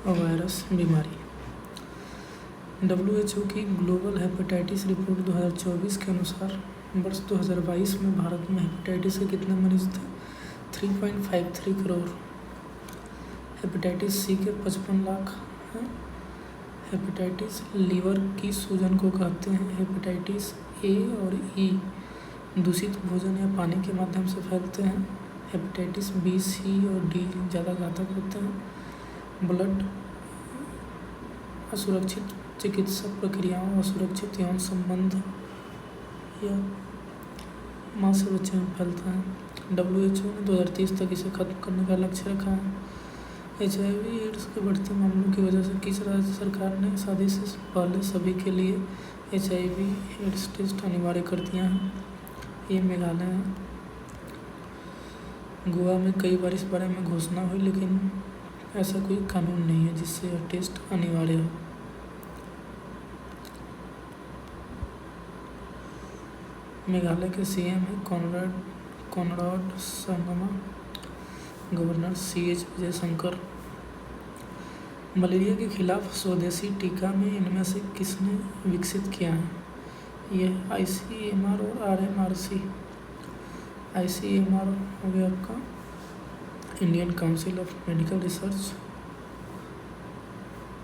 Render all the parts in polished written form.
Virus बीमारी। WHO की global hepatitis report 2024 के अनुसार वर्ष 2022 में भारत में हेपेटाइटिस के कितने मरीज थे? 3.53 करोड़। हेपेटाइटिस सी के 55 लाख हैं। हेपेटाइटिस लीवर की सूजन को कहते हैं। हेपेटाइटिस ए और ई दूषित भोजन या पानी के माध्यम से फैलते हैं। हेपेटाइटिस बी, सी और डी ज़्यादा घातक होते हैं। ब्लड असुरक्षित चिकित्सा प्रक्रियाओं, असुरक्षित यौन संबंध या माँ से बच्चे में फैलता है। WHO ने 2030 तक इसे खत्म करने का लक्ष्य रखा है। HIV एड्स के बढ़ते मामलों की वजह से किस राज्य सरकार ने शादी से पहले सभी के लिए HIV एड्स टेस्ट अनिवार्य कर दिया है? ये मेघालय है। गोवा में कई बार इस बारे में घोषणा हुई, लेकिन ऐसा कोई कानून नहीं है जिससे यह टेस्ट अनिवार्य हो। मेघालय के CM है Conrad Sangma. Governor CH Vijay Shankar. Malaria के खिलाफ स्वदेशी टीका में इनमें से किसने विकसित किया है? यह ICMR और RMRC। ICMR हो गया आपका Indian council of medical research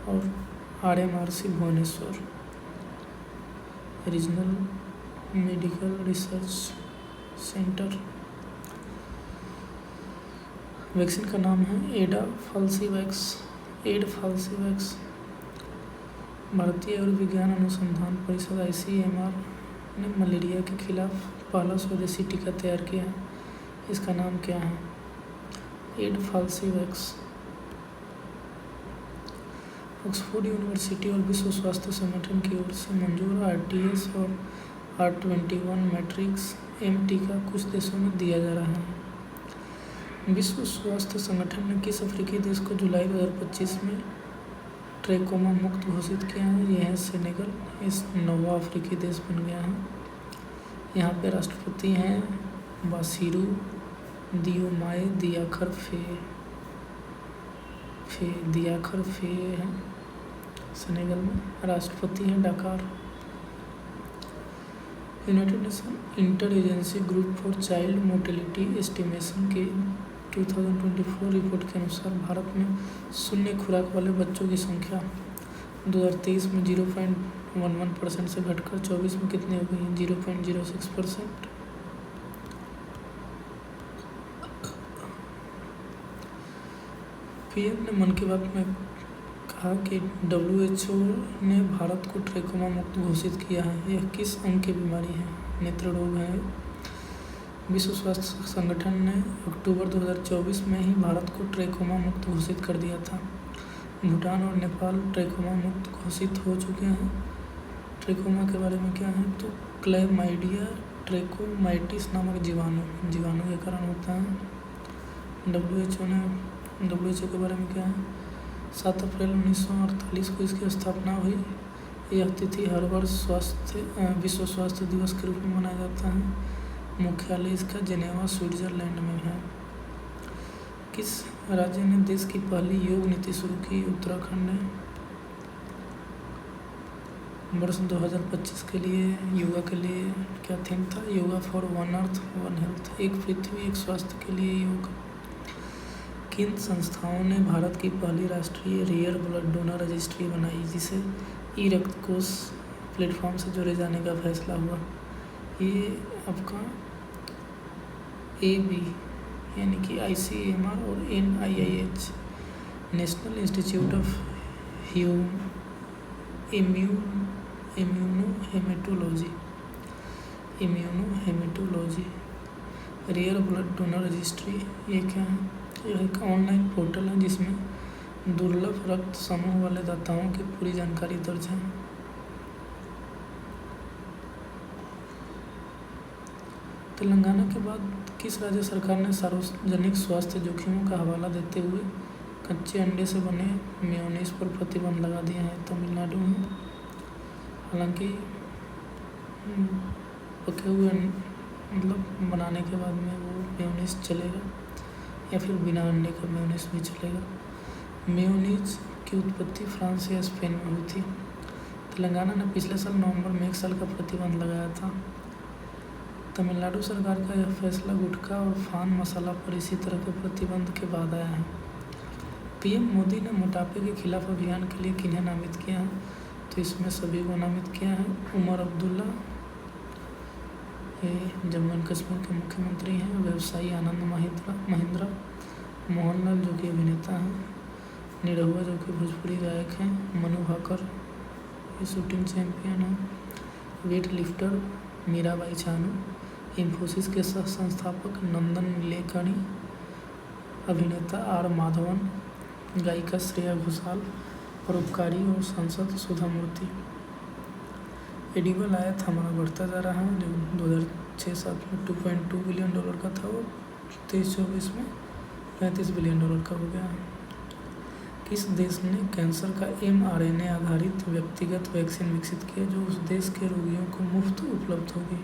और RMRC Bhubaneswar regional medical research centre. Vaccine का नाम है एडाफाल्सीवैक्स। भारतीय आयुर्विज्ञान अनुसंधान परिषद ICMR ने मलेरिया के खिलाफ पहला स्वदेशी टीका तैयार किया है। इसका नाम क्या है? एडाफाल्सीवैक्स। ऑक्सफोर्ड यूनिवर्सिटी और विश्व स्वास्थ्य संगठन की ओर से मंजूर RTS और R21 मैट्रिक्स M टीका कुछ देशों में दिया जा रहा है। विश्व स्वास्थ्य संगठन ने किस अफ्रीकी देश को जुलाई 2025 में ट्रैकोमा मुक्त घोषित किया है? यह है सेनेगल। इस 9वां अफ्रीकी देश बन गया है। यहाँ पे राष्ट्रपति हैं बासिरू दियोमाए दियाखर फे हैं। सेनेगल में राष्ट्रपति हैं Dakar. United Nation Inter Agency Group for Child Mortality Estimation के 2024 रिपोर्ट के अनुसार भारत में शून्य खुराक वाले बच्चों की संख्या 2023 में 0.11% से घटकर 24 में कितनी हो गई? 0.06%। PM ने मन की बात में कहा कि WHO ने भारत को ट्रैकोमा मुक्त घोषित किया है। यह किस अंग की बीमारी है? नेत्र रोग है। विश्व स्वास्थ्य संगठन ने अक्टूबर 2024 में ही भारत को ट्रैकोमा मुक्त घोषित कर दिया था। भूटान और नेपाल ट्रैकोमा मुक्त घोषित हो चुके हैं। ट्रैकोमा के बारे में क्या है? तो क्लैमाइडिया ट्रैकोमाइटिस नामक जीवाणु के कारण होता है। WHO के बारे में क्या है? 7 अप्रैल 1948 को इसकी स्थापना हुई। यह तिथि हर वर्ष विश्व स्वास्थ्य दिवस के रूप में मनाया जाता है। मुख्यालय इसका जेनेवा स्विट्जरलैंड में है। किस राज्य ने देश की पहली योग नीति शुरू की? उत्तराखंड ने। वर्ष 2025 के लिए योगा के लिए क्या थीम था? Yoga for one earth one health. एक पृथ्वी एक स्वास्थ्य के लिए योग। किन संस्थाओं ने भारत की पहली राष्ट्रीय रेयर ब्लड डोनर रजिस्ट्री बनाई, जिसे रक्त कोष प्लेटफॉर्म से जोड़े जाने का फैसला हुआ? ये आपका AB यानी कि ICMR और NIH National Institute of Immunohaematology. Rare blood donor registry ये क्या है? यह एक ऑनलाइन पोर्टल है जिसमें दुर्लभ रक्त समूह वाले दाताओं की पूरी जानकारी दर्ज है। तेलंगाना के बाद किस राज्य सरकार ने सार्वजनिक स्वास्थ्य जोखिमों का हवाला देते हुए कच्चे अंडे से बने मेयोनीज पर प्रतिबंध लगा दिया है? तमिलनाडु में। हालांकि पके हुए मतलब बनाने के बाद में वो मेयोनीज चलेगा या फिर बिना अंडे का मेयोनीज भी चलेगा। मेयोनीज की उत्पत्ति फ्रांस या स्पेन में हुई थी। तेलंगाना ने पिछले साल नवंबर में 1 साल का प्रतिबंध लगाया था। तमिलनाडु सरकार का यह फैसला गुटखा और पान मसाला पर इसी तरह के प्रतिबंध के बाद आया है। पीएम मोदी ने मोटापे के खिलाफ अभियान के लिए किन्हें नामित किया है? तो इसमें सभी को नामित किया है। उमर अब्दुल्ला, ये जम्मू एंड कश्मीर के मुख्यमंत्री हैं। व्यवसायी आनंद महिंद्रा, मोहनलाल जो कि अभिनेता हैं, निरहुआ जो कि भोजपुरी गायक हैं, मनु भाकर ये शूटिंग चैंपियन हैं, वेट लिफ्टर मीराबाई चानू, इन्फोसिस के सह संस्थापक नंदन नीलेकणी, अभिनेता आर माधवन, गायिका श्रेया घोषाल, परोपकारी और सांसद सुधा मूर्ति। एडिबल आयात हमारा बढ़ता जा रहा है, जो 2006-07 में $2.2 बिलियन का था, वो 23-24 में $35 बिलियन का हो गया है। किस देश ने कैंसर का mRNA आधारित व्यक्तिगत वैक्सीन विकसित किया जो उस देश के रोगियों को मुफ्त उपलब्ध होगी?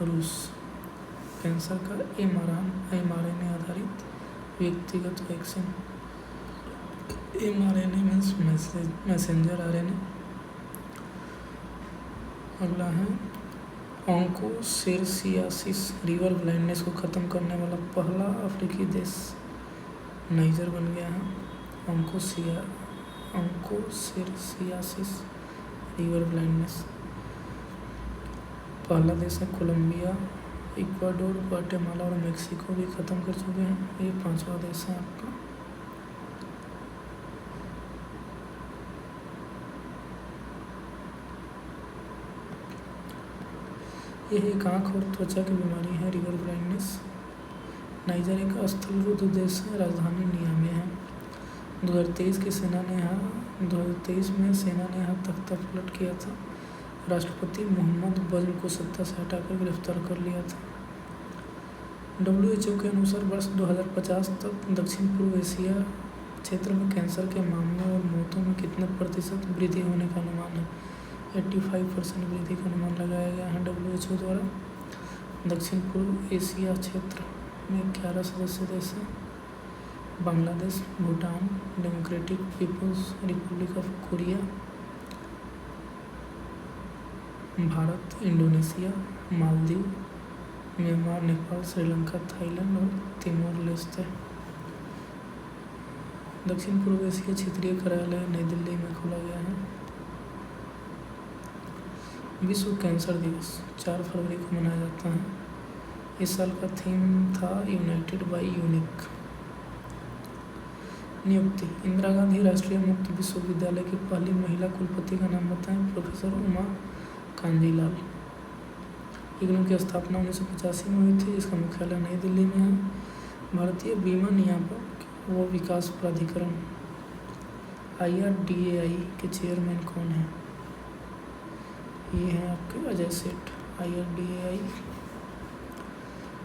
रूस। कैंसर का mRNA आधारित व्यक्तिगत vaccine, mRNA means messenger RNA। अगला है ऑन्कोसेरसियासिस, रिवर ब्लाइंडनेस को ख़त्म करने वाला पहला अफ्रीकी देश नाइजर बन गया है। ऑन्कोसेरसियासिस, रिवर ब्लाइंडनेस, पहला देश है कोलंबिया। इक्वाडोर, ग्वाटेमाला और मेक्सिको भी ख़त्म कर चुके हैं। ये 5वां देश है आपका। यह एक आँख और त्वचा की बीमारी है, रिवर ब्लाइंडनेस। नाइजर एक स्थलरूद्ध देश है, राजधानी नियामे है। 2023 में सेना ने यहाँ तख्ता पलट किया था। राष्ट्रपति मोहम्मद बज्र को सत्ता से हटाकर गिरफ्तार कर लिया था। WHO के अनुसार वर्ष 2050 तक दक्षिण पूर्व एशिया क्षेत्र में कैंसर के मामलों और मौतों में कितने % वृद्धि होने का अनुमान है? 85% वृद्धि का अनुमान लगाया गया है WHO द्वारा। दक्षिण पूर्व एशिया क्षेत्र में 11 सदस्य देश हैं। Bangladesh, Bhutan, democratic people's republic of Korea, Bharat, Indonesia, Maldives, Myanmar, Nepal, Sri Lanka, Thailand और तिमोर लेस्ते। दक्षिण पूर्व एशिया क्षेत्रीय कार्यालय नई दिल्ली में खोला गया है। विश्व कैंसर दिवस 4 फरवरी को मनाया जाता है। इस साल का थीम था यूनाइटेड बाय यूनिक। नियुक्ति। इंदिरा गांधी राष्ट्रीय मुक्त विश्वविद्यालय की पहली महिला कुलपति का नाम बताएं? प्रोफेसर उमा कांजीलाल। इग्नू की स्थापना 1985 में हुई थी। इसका मुख्यालय नई दिल्ली में है। भारतीय बीमा नियामक व विकास प्राधिकरण IRDAI के चेयरमैन कौन है? ये हैं आपके अजय सेठ। IRDAI।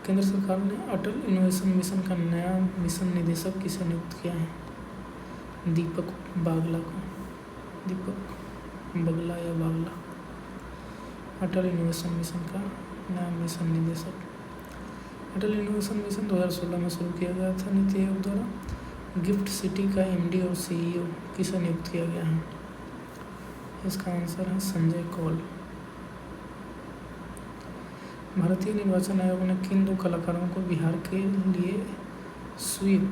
केंद्र सरकार ने अटल इनोवेशन मिशन का नया मिशन निदेशक किसे नियुक्त किया है? दीपक बागला को। दीपक बगला या बागला। अटल इनोवेशन मिशन का नया मिशन निदेशक। अटल इनोवेशन मिशन 2016 में शुरू किया गया था नीति आयोग द्वारा। गिफ्ट सिटी का MD और CEO किसे नियुक्त किया गया है? इसका आंसर है संजय कौल। भारतीय निर्वाचन आयोग ने किन 2 कलाकारों को बिहार के लिए SVEP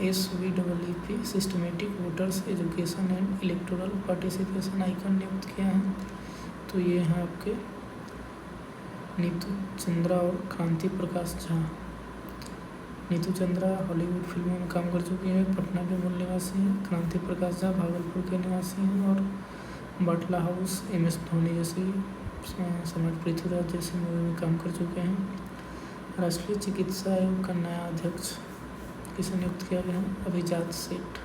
SVEP systematic voters education and electoral participation icon नियुक्त किया है? तो ये हैं आपके नीतू चंद्रा और क्रांति प्रकाश झा। नीतू चंद्रा हॉलीवुड फिल्मों में काम कर चुकी है, पटना के मूल निवासी हैं। क्रांति प्रकाश झा भागलपुर के निवासी हैं और बाटला हाउस, MS धोनी जैसी, सम्राट पृथ्वीराज जैसी मूवी में काम कर चुके हैं। राष्ट्रीय चिकित्सा आयोग का नया अध्यक्ष किसे नियुक्त किया गया है? अभिजात सेठ।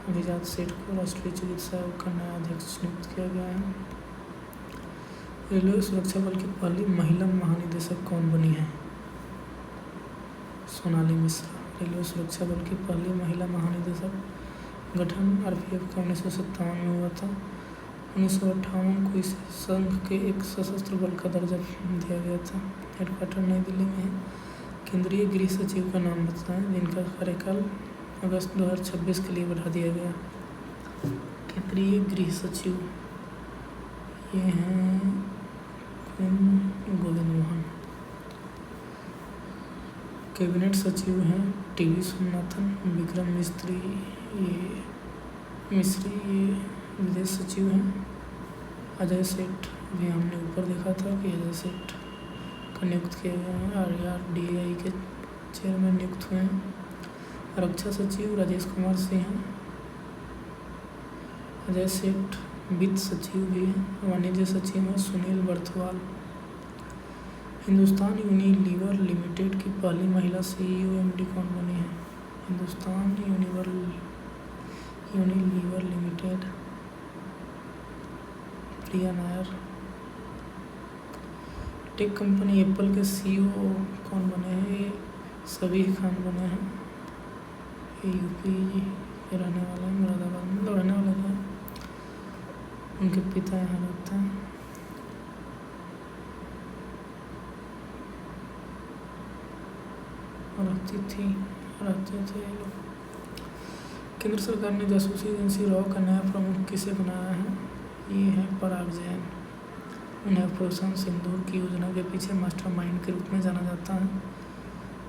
अभिजात सेठ को राष्ट्रीय चिकित्सा आयोग का नया अध्यक्ष नियुक्त किया गया है। रेलवे सुरक्षा बल की पहली महिला महानिदेशक कौन बनी है? सोनाली मिश्रा। रेलवे सुरक्षा बल की पहली महिला महानिदेशक। गठन RPF का 1957 में हुआ था। 1958 को इस संघ के एक सशस्त्र बल का दर्जा दिया गया था। हेडक्वार्टर नई दिल्ली में है। केंद्रीय गृह सचिव का नाम बताएं जिनका कार्यकाल अगस्त 2026 के लिए बढ़ा दिया गया। केंद्रीय गृह सचिव ये हैं गोविंद मोहन। कैबिनेट सचिव हैं टीवी सोमनाथन। विक्रम मिस्त्री ये विदेश सचिव हैं। अजय सेठ भी हमने ऊपर देखा था कि अजय सेठ का नियुक्त किया गया है। RRDI के चेयरमैन नियुक्त हुए हैं। रक्षा सचिव राजेश कुमार सिंह हैं। अजय सेठ वित्त सचिव भी हैं। वाणिज्य सचिव हैं सुनील बर्थवाल। हिंदुस्तान यूनिलीवर लिमिटेड की पहली महिला CEO MD कौन बनी है? हिंदुस्तान यूनिलीवर लिमिटेड प्रिया नायर। टेक कंपनी एप्पल के CEO कौन बने हैं? ये सबीर खान बने हैं। ये यूपी के रहने वाले हैं, मुरादाबाद में रहने वाले हैं। उनके पिता यहाँ रहते हैं। रहते थे ये लोग। केंद्र सरकार ने जासूसी एजेंसी रॉ का नया प्रमुख किसे बनाया है? ये है पराग जैन। उन्हें ऑपरेशन सिंदूर की योजना के पीछे मास्टरमाइंड के रूप में जाना जाता है।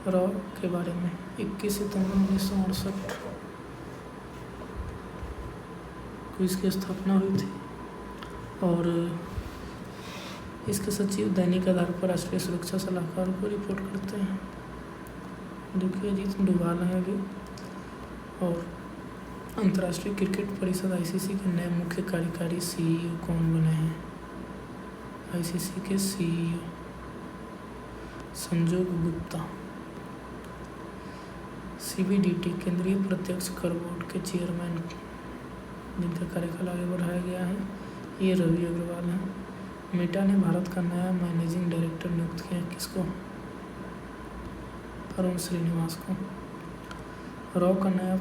रॉ के बारे में 21 सितंबर 1968 को इसकी स्थापना हुई थी और इसके सचिव दैनिक आधार पर राष्ट्रीय सुरक्षा सलाहकार को रिपोर्ट करते हैं। देखिए अजीत डोभाल हैं अभी। और अंतर्राष्ट्रीय क्रिकेट परिषद ICC के नए मुख्य कार्यकारी CEO कौन बने हैं? ICC के CEO संजोग गुप्ता। CBDT केंद्रीय प्रत्यक्ष कर बोर्ड के चेयरमैन जिनका कार्यकाल आगे बढ़ाया गया है ये रवि अग्रवाल हैं। मेटा ने भारत का नया मैनेजिंग डायरेक्टर नियुक्त किया। किसको? अरुण श्रीनिवास को। रॉ का नया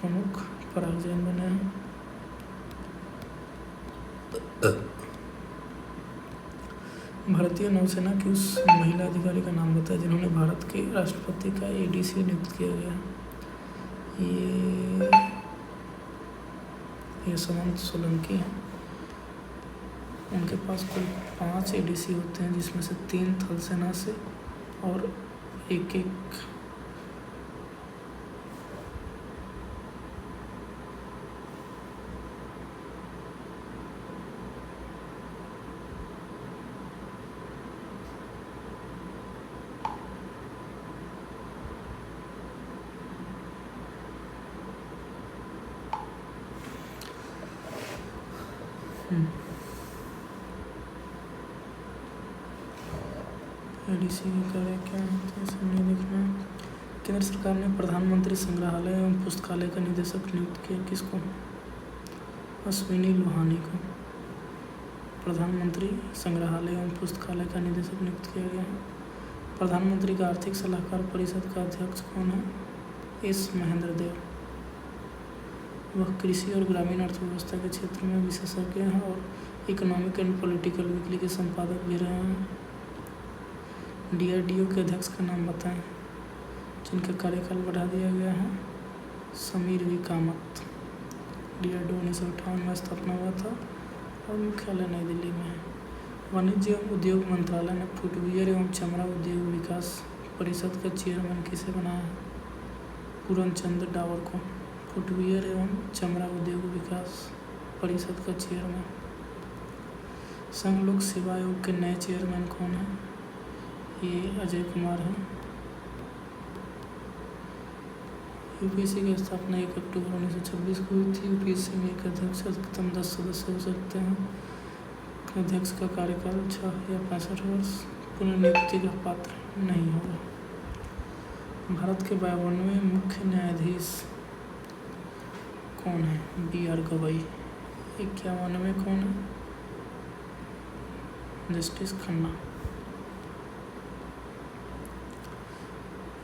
प्रमुख पराग जैन बने हैं। भारतीय नौसेना की उस महिला अधिकारी का नाम बताया जिन्होंने भारत के राष्ट्रपति का ADC नियुक्त किया गया है। ये समंत सोलंकी हैं। उनके पास कुल 5 ADC होते हैं जिसमें से 3 थल सेना से और एक ADC के कार्य क्या है इसे नहीं देखना। केंद्र सरकार ने प्रधानमंत्री संग्रहालय एवं पुस्तकालय का निदेशक नियुक्त किया। किसको? अश्विनी लोहानी को प्रधानमंत्री संग्रहालय एवं पुस्तकालय का निदेशक नियुक्त किया गया है। प्रधानमंत्री का आर्थिक सलाहकार परिषद का अध्यक्ष कौन है? S महेंद्र देव। वह कृषि और ग्रामीण अर्थव्यवस्था के क्षेत्र में विशेषज्ञ हैं और इकोनॉमिक एंड पॉलिटिकल वीकली के संपादक भी रहे हैं। DRDO के अध्यक्ष का नाम बताएं जिनका कार्यकाल बढ़ा दिया गया है। समीर V कामत। DRDO 1958 में स्थापना हुआ था और मुख्यालय नई दिल्ली में है। वाणिज्य एवं उद्योग मंत्रालय ने फुटवियर एवं चमड़ा उद्योग विकास परिषद का चेयरमैन किसे बनाया है? पूरनचंद डावर को। फुटवियर एवं चमड़ा उद्योग विकास परिषद का चेयरमैन। संघ लोक सेवा आयोग के नए चेयरमैन कौन हैं? ये अजय कुमार हैं। UPSC की स्थापना 1 अक्टूबर 1926 को हुई थी। UPSC में एक अध्यक्ष अधिकतम 10 सदस्य हो सकते हैं। अध्यक्ष का कार्यकाल 6 या 65 वर्ष पुनर्नियुक्ति का पात्र नहीं होगा। भारत के 52वें मुख्य न्यायाधीश कौन है? BR गवई। 51वें कौन है? जस्टिस खन्ना।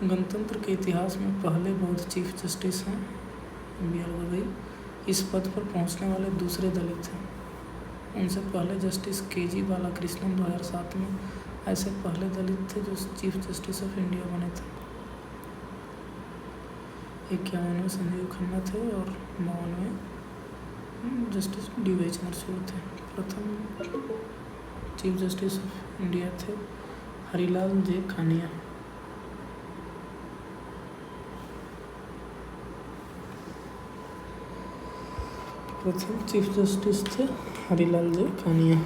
गणतंत्र के इतिहास में पहले बौद्ध चीफ जस्टिस हैं BR गवई। इस पद पर पहुंचने वाले दूसरे दलित हैं। उनसे पहले जस्टिस KG बालाकृष्णन 2007 में ऐसे पहले दलित थे जो चीफ जस्टिस ऑफ इंडिया बने थे। 51वें संजीव खन्ना थे और 52वें जस्टिस डी.वाई. चंद्रचूड़ थे। प्रथम चीफ जस्टिस ऑफ इंडिया थे हरिलाल जे कानिया। प्रथम चीफ जस्टिस थे Harilal J Kania.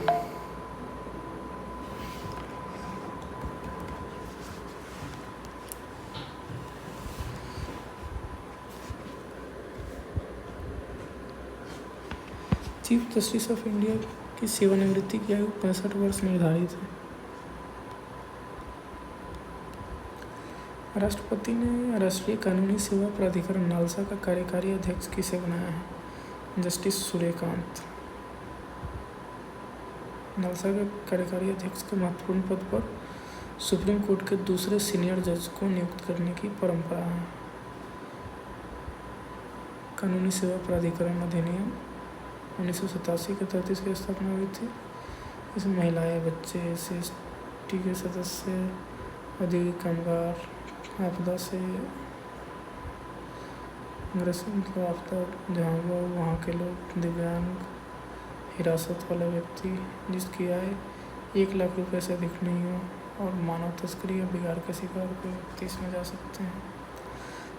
Chief justice of India की सेवानिवृत्ति की आयु 65 वर्ष निर्धारित है। राष्ट्रपति ने राष्ट्रीय कानूनी सेवा प्राधिकरण नालसा का कार्यकारी अध्यक्ष किसे बनाया है? जस्टिस सूर्यकांत। नालसा के कार्यकारी अध्यक्ष के महत्वपूर्ण पद पर सुप्रीम कोर्ट के दूसरे सीनियर जज को नियुक्त करने की परंपरा है। कानूनी सेवा प्राधिकरण अधिनियम 1987 के 33 की स्थापना हुई थी। इसमें महिलाएं, बच्चे, SC/ST के सदस्य, औद्योगिक कामगार, आपदा से ग्रसित आपदा जहाँ हुआ वहाँ के लोग, दिव्यांग, हिरासत वाला व्यक्ति जिसकी आय 1 लाख रुपए से अधिक नहीं हो और मानव तस्करी या बिगाड़ के शिकार कोई व्यक्ति इसमें जा सकते हैं।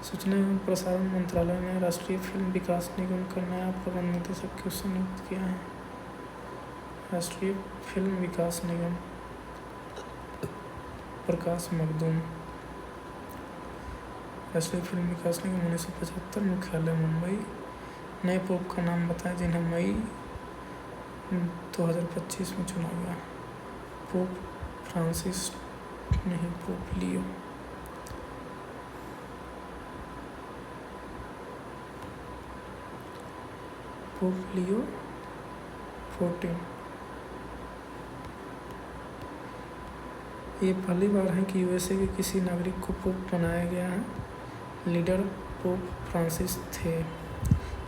सूचना एवं प्रसारण मंत्रालय ने राष्ट्रीय फिल्म विकास निगम का नया प्रबंध निदेशक क्यों नियुक्त किया है? राष्ट्रीय फिल्म विकास निगम प्रकाश मखदूम। राष्ट्रीय फिल्म विकास निगम 1975, मुख्यालय मुंबई। नए पोप का नाम बताएं जिन्हें मई 2025 में चुना गया। पोप फ्रांसिस नहीं, पोप लियो। Pope Leo 14। ये पहली बार है कि USA के किसी नागरिक को पोप बनाया गया है। लीडर पोप फ्रांसिस थे।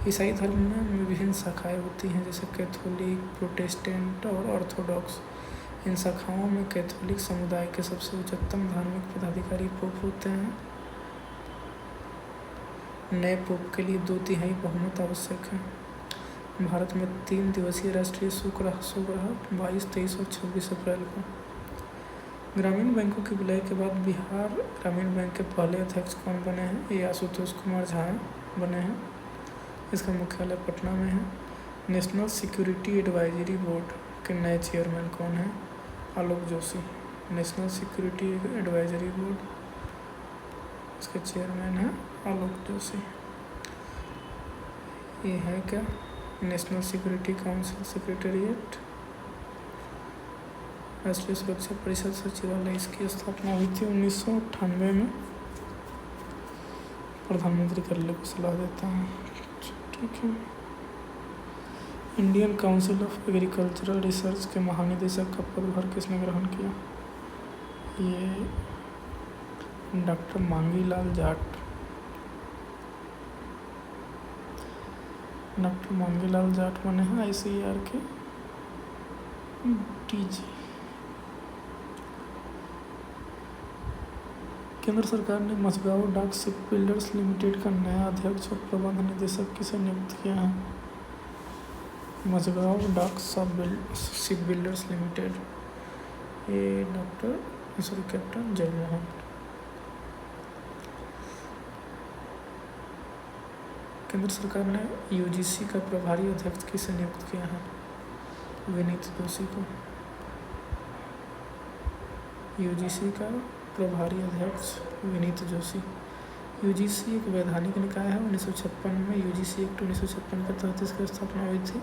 ईसाई धर्म में विभिन्न शाखाएं होती हैं जैसे कैथोलिक, प्रोटेस्टेंट और ऑर्थोडॉक्स। इन शाखाओं में कैथोलिक समुदाय के सबसे उच्चतम धार्मिक पदाधिकारी पोप होते हैं। नए पोप के लिए 2/3 बहुमत आवश्यक है। भारत में 3 दिवसीय राष्ट्रीय शोक रहा 22, 23 और 26 अप्रैल को। ग्रामीण बैंकों के विलय के बाद बिहार ग्रामीण बैंक के पहले अध्यक्ष कौन बने हैं? ये आशुतोष कुमार झा बने हैं। इसका मुख्यालय पटना में है। नेशनल सिक्योरिटी एडवाइजरी बोर्ड के नए चेयरमैन कौन हैं? Alok Joshi. National security advisory board, इसके चेयरमैन हैं आलोक जोशी। ये है क्या? National security council secretariat. राष्ट्रीय सुरक्षा परिषद सचिवालय, इसकी स्थापना हुई थी 1998 में। प्रधानमंत्री कार्यालय को सलाह देता है। ठीक है। Indian council of agricultural research के महानिदेशक का पदभार किसने ग्रहण किया? ये डॉक्टर मांगी लाल जाट। डॉक्टर मांगी लाल जाट बने हैं ICAR के DG। केंद्र सरकार ने मझगांव डाक शिप बिल्डर्स लिमिटेड का नया अध्यक्ष और प्रबंध निदेशक किसे नियुक्त किया है? मझगांव डाक शिप बिल्डर्स लिमिटेड, ये कैप्टन जगमोहन। केंद्र सरकार ने UGC का प्रभारी अध्यक्ष किसे नियुक्त किया है? विनीत जोशी को। UGC का प्रभारी अध्यक्ष विनीत जोशी। UGC एक वैधानिक निकाय है। 1956 में UGC एक्ट 1956 के तहत इसकी स्थापना हुई थी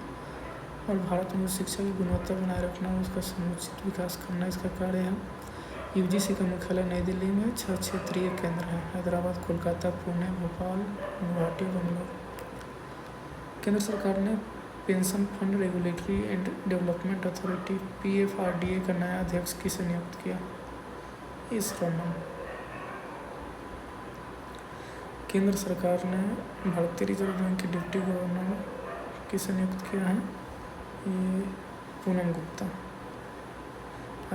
और भारत में शिक्षा की गुणवत्ता बनाए रखना और उसका समुचित विकास करना इसका कार्य है। UGC का मुख्यालय नई दिल्ली में 6 क्षेत्रीय केंद्र हैं: हैदराबाद, कोलकाता, पुणे, भोपाल, गुवाहाटी, बंगलुरु। केंद्र सरकार ने pension fund regulatory and development authority PFRDA का नया अध्यक्ष किसे नियुक्त किया? एस रमन। केंद्र सरकार ने भारतीय रिजर्व बैंक के डिप्टी गवर्नर किसे नियुक्त किया है? ये पूनम गुप्ता।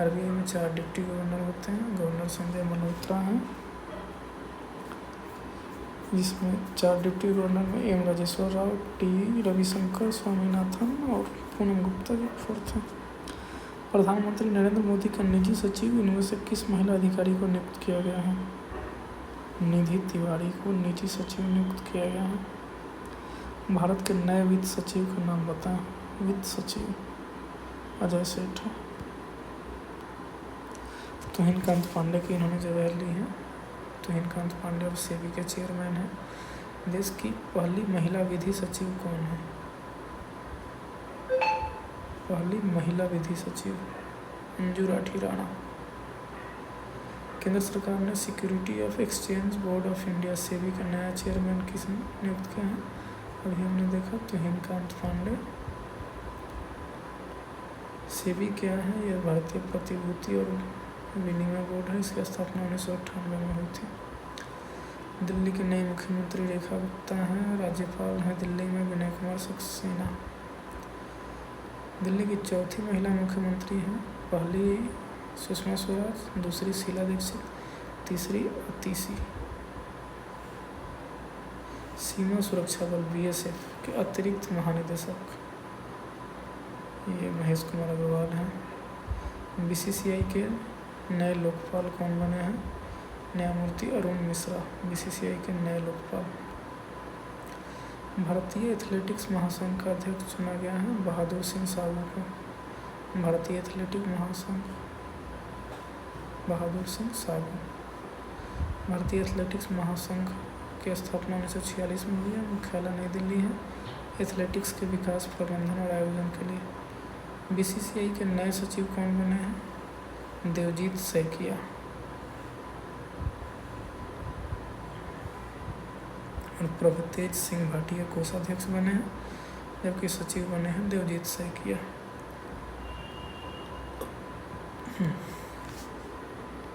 RBI में 4 डिप्टी गवर्नर होते हैं। गवर्नर संजय मल्होत्रा हैं। जिसमें 4 डिप्टी गवर्नर में एम राजेश्वर राव, टी रविशंकर स्वामीनाथन और पूनम गुप्ता जी 4th हैं। प्रधानमंत्री नरेंद्र मोदी का निजी सचिव इनमें से किस महिला अधिकारी को नियुक्त किया गया है? निधि तिवारी को निजी सचिव नियुक्त किया गया है। भारत के नए वित्त सचिव का नाम बताएं। वित्त सचिव अजय सेठ है। तुहिनकांत पांडे की इन्होंने जगह ली है। तुहिनकांत पांडे और सेबी के चेयरमैन हैं। देश की पहली महिला विधि सचिव कौन है? पहली महिला विधि सचिव अंजू राठी राणा। केंद्र सरकार ने security of exchange board of India SEBI का नया चेयरमैन किसने नियुक्त किया है? अभी हमने देखा तुहिनकांत पांडे। सेबी क्या है? यह भारतीय प्रतिभूति और विनिमय बोर्ड है। इसकी स्थापना 1998 में हुई थी। दिल्ली की नई मुख्यमंत्री रेखा गुप्ता हैं। राज्यपाल हैं दिल्ली में विनय कुमार सक्सेना। दिल्ली की चौथी महिला मुख्यमंत्री हैं। पहली सुषमा स्वराज, दूसरी शीला दीक्षित, तीसरी अतिशी। सीमा सुरक्षा बल BSF के अतिरिक्त महानिदेशक ये महेश कुमार अग्रवाल हैं। BCCI के नए लोकपाल कौन बने हैं? न्यायमूर्ति अरुण मिश्रा BCCI के नए लोकपाल। भारतीय एथलेटिक्स महासंघ का अध्यक्ष चुना गया है बहादुर सिंह साहू को। भारतीय एथलेटिक्स महासंघ बहादुर सिंह साहू। भारतीय एथलेटिक्स महासंघ की स्थापना 1946 में हुई है। मुख्यालय नई दिल्ली है। एथलेटिक्स के विकास, प्रबंधन और आयोजन के लिए। BCCI के नए सचिव कौन बने हैं? देवजीत सैकिया। और प्रभुतेज सिंह भाटिया कोषाध्यक्ष बने हैं, जबकि सचिव बने हैं देवजीत सैकिया।